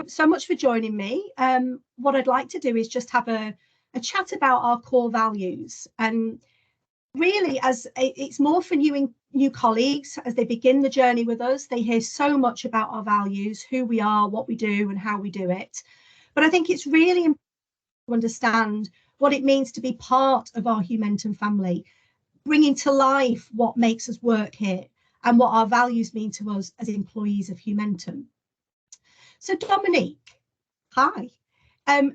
so much for joining me. What I'd like to do is just have a chat about our core values, and really, as it's more for new colleagues as they begin the journey with us. They hear so much about our values, who we are, what we do, and how we do it. But I think it's really important to understand what it means to be part of our Humentum family, bringing to life what makes us work here and what our values mean to us as employees of Humentum. So Dominique, hi.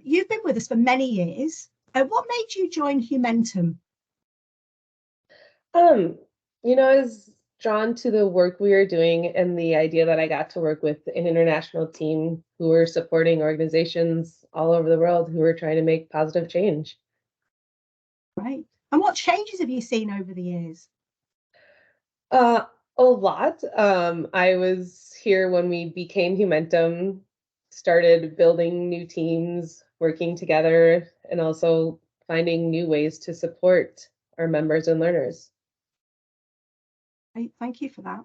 You've been with us for many years. What made you join Humentum? I was drawn to the work we were doing and the idea that I got to work with an international team who were supporting organizations all over the world who were trying to make positive change. Right. And what changes have you seen over the years? A lot. I was here when we became Humentum, started building new teams, working together, and also finding new ways to support our members and learners. Right, thank you for that.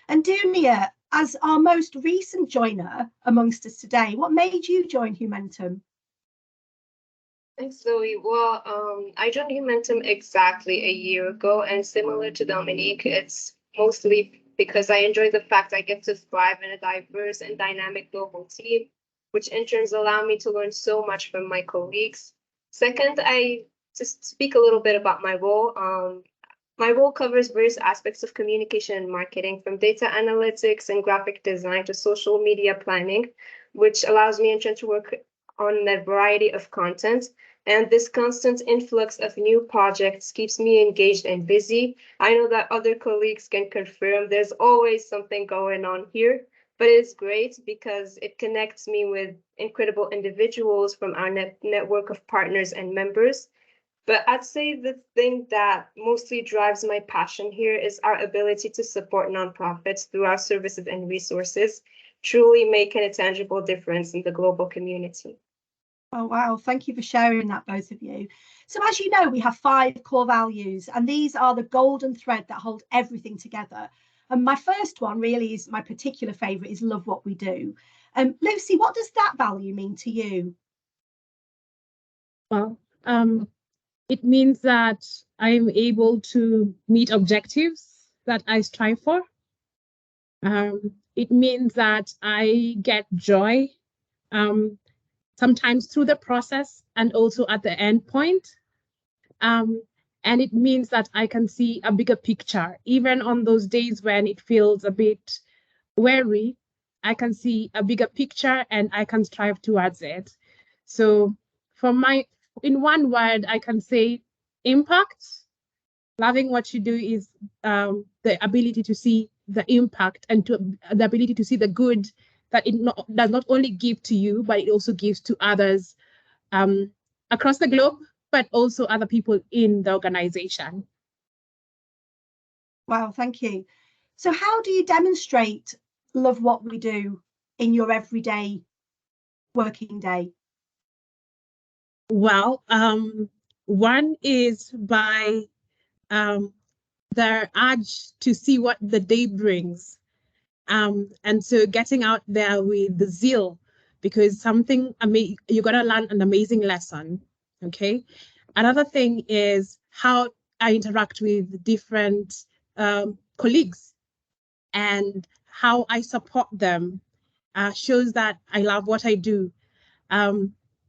And Dunia, as our most recent joiner amongst us today, what made you join Humentum? Thanks, Zoe. Well, I joined Humentum exactly a year ago, and similar to Dominique, it's mostly because I enjoy the fact I get to thrive in a diverse and dynamic global team, which in turn allow me to learn so much from my colleagues. Second, I just speak a little bit about my role. My role covers various aspects of communication and marketing, from data analytics and graphic design to social media planning, which allows me in turn to work on a variety of content. And this constant influx of new projects keeps me engaged and busy. I know that other colleagues can confirm there's always something going on here, but it's great because it connects me with incredible individuals from our network of partners and members. But I'd say the thing that mostly drives my passion here is our ability to support nonprofits through our services and resources, truly making a tangible difference in the global community. Oh, wow. Thank you for sharing that, both of you. So as you know, we have 5 core values, and these are the golden thread that hold everything together. And my first one really is my particular favorite, is love what we do. Lucy, what does that value mean to you? Well, it means that I'm able to meet objectives that I strive for. It means that I get joy, sometimes through the process and also at the end point. And it means that I can see a bigger picture. Even on those days when it feels a bit weary, I can see a bigger picture and I can strive towards it. So in one word, I can say impact. Loving what you do is the ability to see the impact and the ability to see the good that it does not only give to you, but it also gives to others across the globe, but also other people in the organization. Wow, thank you. So how do you demonstrate love what we do in your everyday working day? Well, one is by their urge to see what the day brings. And so getting out there with the zeal, because you're going to learn an amazing lesson, okay? Another thing is how I interact with different colleagues and how I support them shows that I love what I do.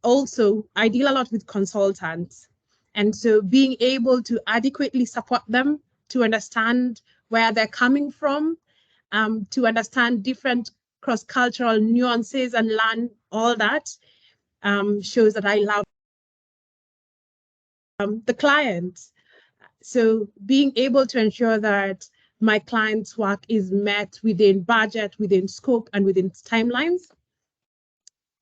Also, I deal a lot with consultants. And so being able to adequately support them to understand where they're coming from, to understand different cross-cultural nuances and learn all that shows that I love the client. So being able to ensure that my client's work is met within budget, within scope, and within timelines,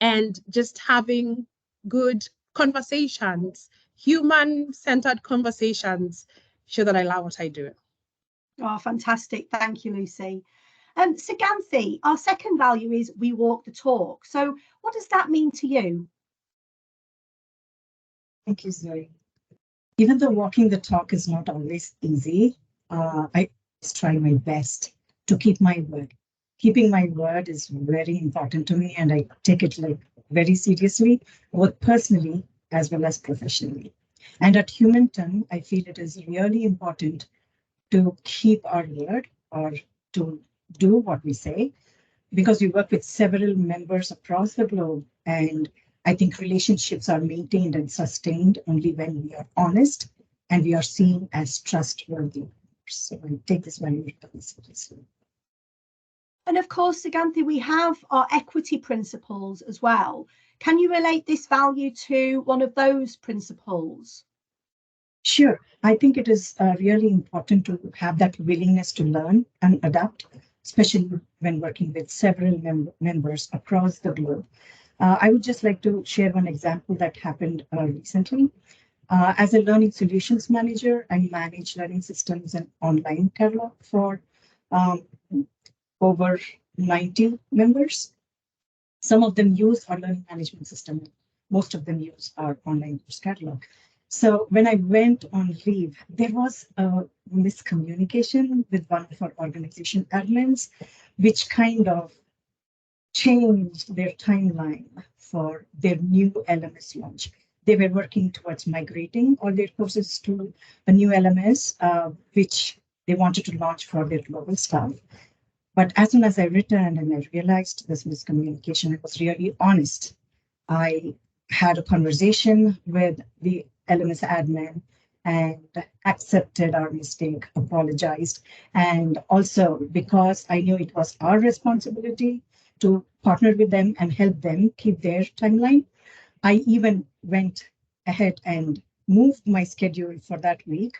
and just having good conversations, human-centered conversations, show that I love what I do. Oh, fantastic. Thank you, Lucy. Siganthi, our second value is we walk the talk. So what does that mean to you? Thank you, Zoe. Even though walking the talk is not always easy, I try my best to keep my word. keeping my word is very important to me, and I take it like very seriously, both personally as well as professionally. And at Humentum, I feel it is really important to keep our word or to do what we say, because we work with several members across the globe. And I think relationships are maintained and sustained only when we are honest and we are seen as trustworthy. So I take this very seriously. And of course, Suganthi, we have our equity principles as well. Can you relate this value to one of those principles? Sure. I think it is really important to have that willingness to learn and adapt, especially when working with several members across the globe. I would just like to share one example that happened recently. As a learning solutions manager, I manage learning systems and online catalog for um, over 90 members. Some of them use our learning management system. Most of them use our online course catalog. So when I went on leave, there was a miscommunication with one of our organization admins, which kind of changed their timeline for their new LMS launch. They were working towards migrating all their courses to a new LMS, which they wanted to launch for their global staff. But as soon as I returned and I realized this miscommunication, I was really honest. I had a conversation with the LMS admin and accepted our mistake, apologized. And also, because I knew it was our responsibility to partner with them and help them keep their timeline, I even went ahead and moved my schedule for that week,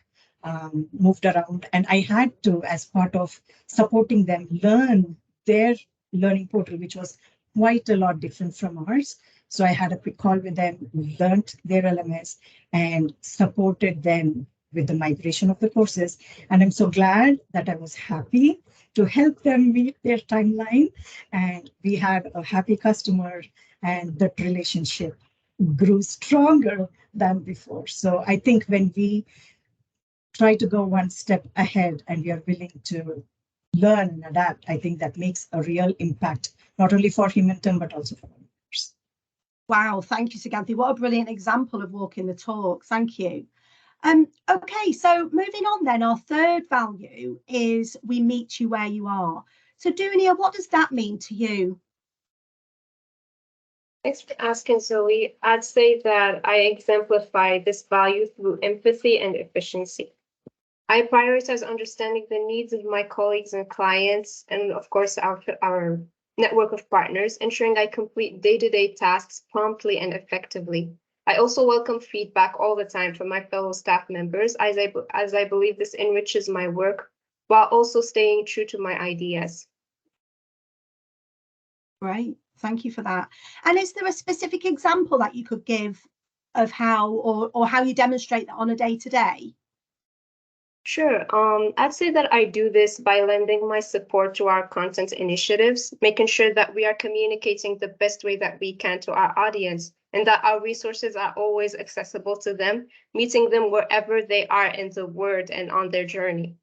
moved around, and I had to, as part of supporting them, learn their learning portal, which was quite a lot different from ours. So I had a quick call with them, learned their LMS, and supported them with the migration of the courses. And I'm so glad that I was happy to help them meet their timeline. And we had a happy customer, and that relationship grew stronger than before. So I think when we try to go one step ahead and we are willing to learn and adapt, I think that makes a real impact, not only for Humentum, but also for others. Wow, thank you, Suganthi. What a brilliant example of walking the talk. Thank you. Okay, so moving on then, our third value is we meet you where you are. So Dunia, what does that mean to you? Thanks for asking, Zoe. I'd say that I exemplify this value through empathy and efficiency. I prioritize understanding the needs of my colleagues and clients, and of course, our network of partners, ensuring I complete day-to-day tasks promptly and effectively. I also welcome feedback all the time from my fellow staff members, as I believe this enriches my work while also staying true to my ideas. Great, thank you for that. And is there a specific example that you could give of how or how you demonstrate that on a day-to-day? Sure. I'd say that I do this by lending my support to our content initiatives, making sure that we are communicating the best way that we can to our audience and that our resources are always accessible to them, meeting them wherever they are in the world and on their journey.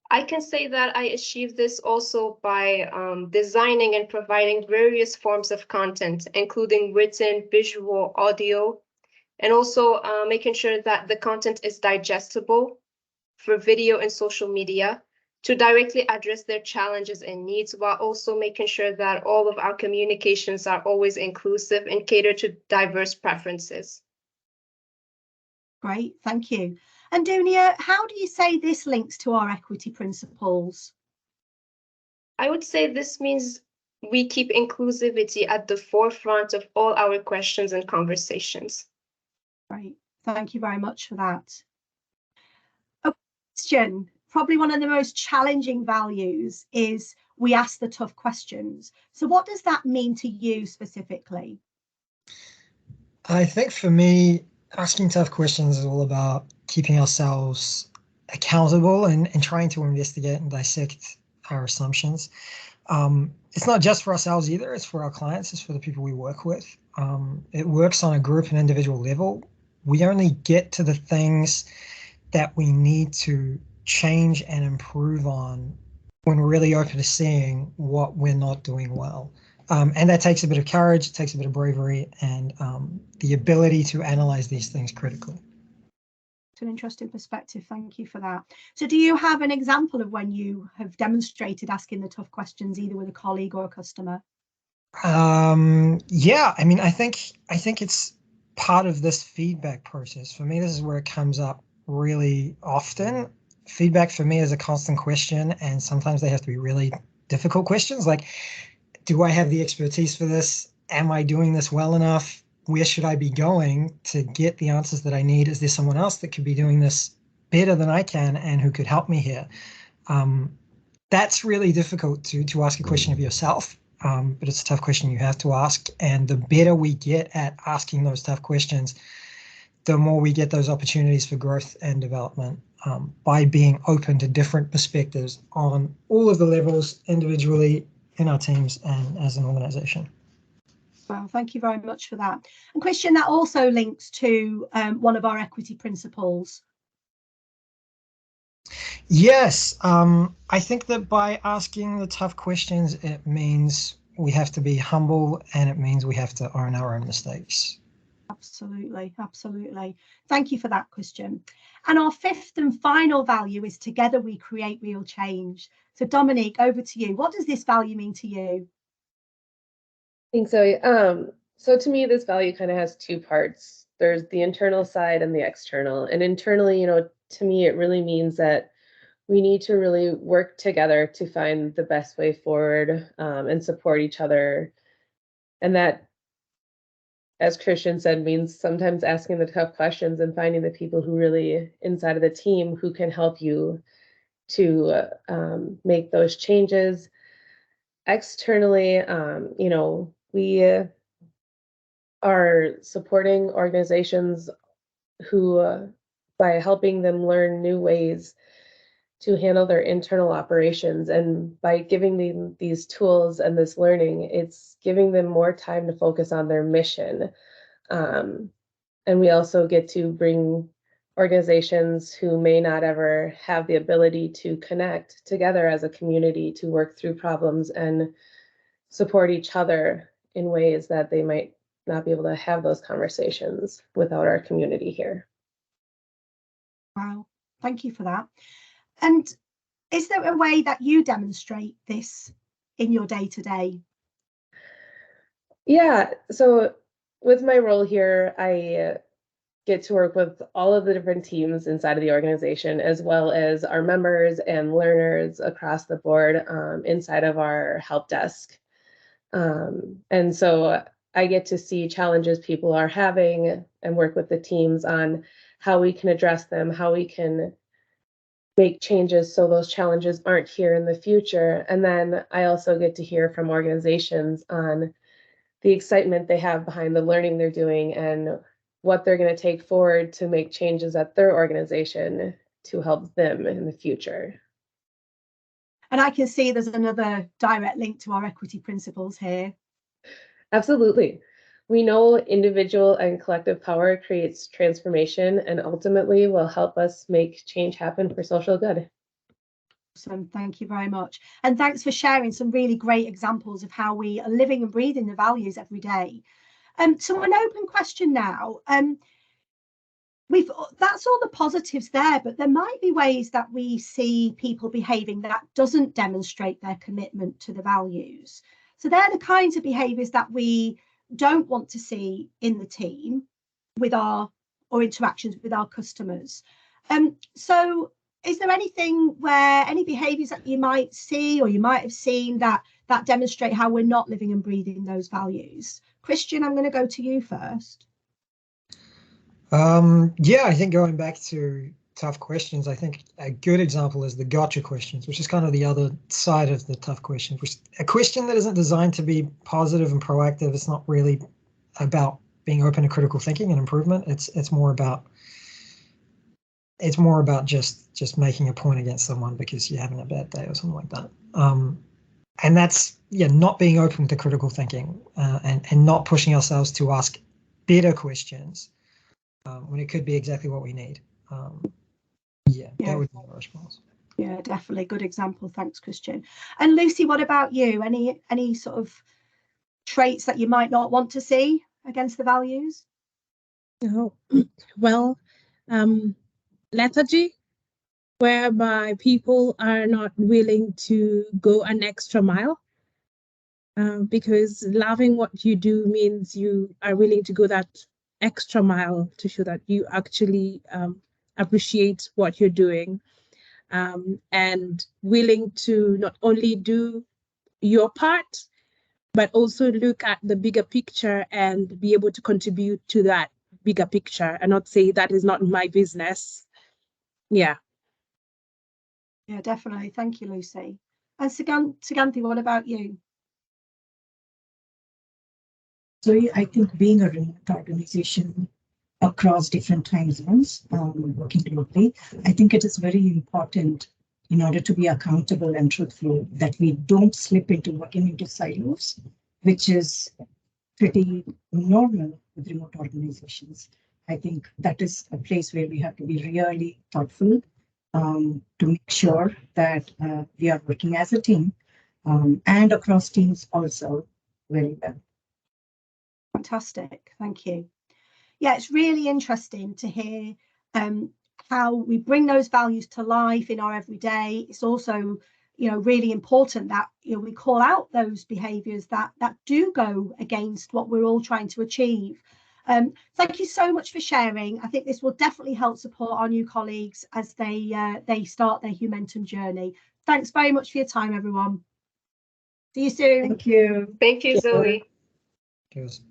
I can say that I achieve this also by designing and providing various forms of content, including written, visual, audio, and also making sure that the content is digestible for video and social media to directly address their challenges and needs, while also making sure that all of our communications are always inclusive and cater to diverse preferences. Great, thank you. And Dunia, how do you say this links to our equity principles? I would say this means we keep inclusivity at the forefront of all our questions and conversations. Great, thank you very much for that. A question, probably one of the most challenging values, is we ask the tough questions. So what does that mean to you specifically? I think for me, asking tough questions is all about keeping ourselves accountable and trying to investigate and dissect our assumptions. It's not just for ourselves either, it's for our clients, it's for the people we work with. It works on a group and individual level. We only get to the things that we need to change and improve on when we're really open to seeing what we're not doing well. And that takes a bit of courage, it takes a bit of bravery, and the ability to analyze these things critically. It's an interesting perspective. Thank you for that. So do you have an example of when you have demonstrated asking the tough questions, either with a colleague or a customer? Yeah, I mean, I think it's part of this feedback process. For me, this is where it comes up really often. Feedback for me is a constant question, and sometimes they have to be really difficult questions, like, do I have the expertise for this? Am I doing this well enough? Where should I be going to get the answers that I need? Is there someone else that could be doing this better than I can and who could help me here? That's really difficult to ask a question of yourself, but it's a tough question you have to ask. And the better we get at asking those tough questions, the more we get those opportunities for growth and development, by being open to different perspectives on all of the levels, individually, in our teams, and as an organization. Well, thank you very much for that. And Christian, that also links to one of our equity principles. Yes, I think that by asking the tough questions, it means we have to be humble, and it means we have to own our own mistakes. Absolutely, absolutely. Thank you for that, Christian. And our fifth and final value is together we create real change. So Dominique, over to you. What does this value mean to you? I think so. So to me, this value kind of has two parts. There's the internal side and the external. And internally, to me, it really means that we need to really work together to find the best way forward, and support each other. And that, as Christian said, means sometimes asking the tough questions and finding the people who really inside of the team who can help you to make those changes. Externally, we are supporting organizations who, by helping them learn new ways to handle their internal operations, and by giving them these tools and this learning, it's giving them more time to focus on their mission. And we also get to bring organizations who may not ever have the ability to connect together as a community to work through problems and support each other in ways that they might not be able to have those conversations without our community here. Wow, thank you for that. And is there a way that you demonstrate this in your day-to-day? Yeah, so with my role here, I get to work with all of the different teams inside of the organization, as well as our members and learners across the board, inside of our help desk. And so I get to see challenges people are having and work with the teams on how we can address them, how we can make changes so those challenges aren't here in the future. And then I also get to hear from organizations on the excitement they have behind the learning they're doing and what they're going to take forward to make changes at their organization to help them in the future. And I can see there's another direct link to our equity principles here. Absolutely. We know individual and collective power creates transformation and ultimately will help us make change happen for social good. Awesome. Thank you very much. And thanks for sharing some really great examples of how we are living and breathing the values every day. So an open question now. That's all the positives there, but there might be ways that we see people behaving that doesn't demonstrate their commitment to the values. So they're the kinds of behaviors that we don't want to see in the team or interactions with our customers. So is there anything where any behaviors that you might see or you might have seen that demonstrate how we're not living and breathing those values? Christian, I'm going to go to you first. Yeah, I think going back to tough questions, I think a good example is the gotcha questions, which is kind of the other side of the tough questions, which a question that isn't designed to be positive and proactive. It's not really about being open to critical thinking and improvement. It's more about just making a point against someone because you're having a bad day or something like that. And that's not being open to critical thinking, and not pushing ourselves to ask better questions when it could be exactly what we need. That would be my response. Yeah, definitely. Good example. Thanks, Christian. And Lucy, what about you? Any sort of traits that you might not want to see against the values? Oh, well, lethargy, whereby people are not willing to go an extra mile, because loving what you do means you are willing to go that extra mile to show that you actually appreciate what you're doing, and willing to not only do your part, but also look at the bigger picture and be able to contribute to that bigger picture and not say that is not my business. Yeah. Yeah, definitely. Thank you, Lucy. And Suganthi, what about you? So I think being a remote organization across different time zones, working globally, I think it is very important in order to be accountable and truthful that we don't slip into working into silos, which is pretty normal with remote organizations. I think that is a place where we have to be really thoughtful to make sure that we are working as a team and across teams also very well. Fantastic. Thank you. Yeah, it's really interesting to hear how we bring those values to life in our everyday. It's also, really important that we call out those behaviours that do go against what we're all trying to achieve. Thank you so much for sharing. I think this will definitely help support our new colleagues as they start their Humentum journey. Thanks very much for your time, everyone. See you soon. Thank you. Thank you, Zoe. Cheers.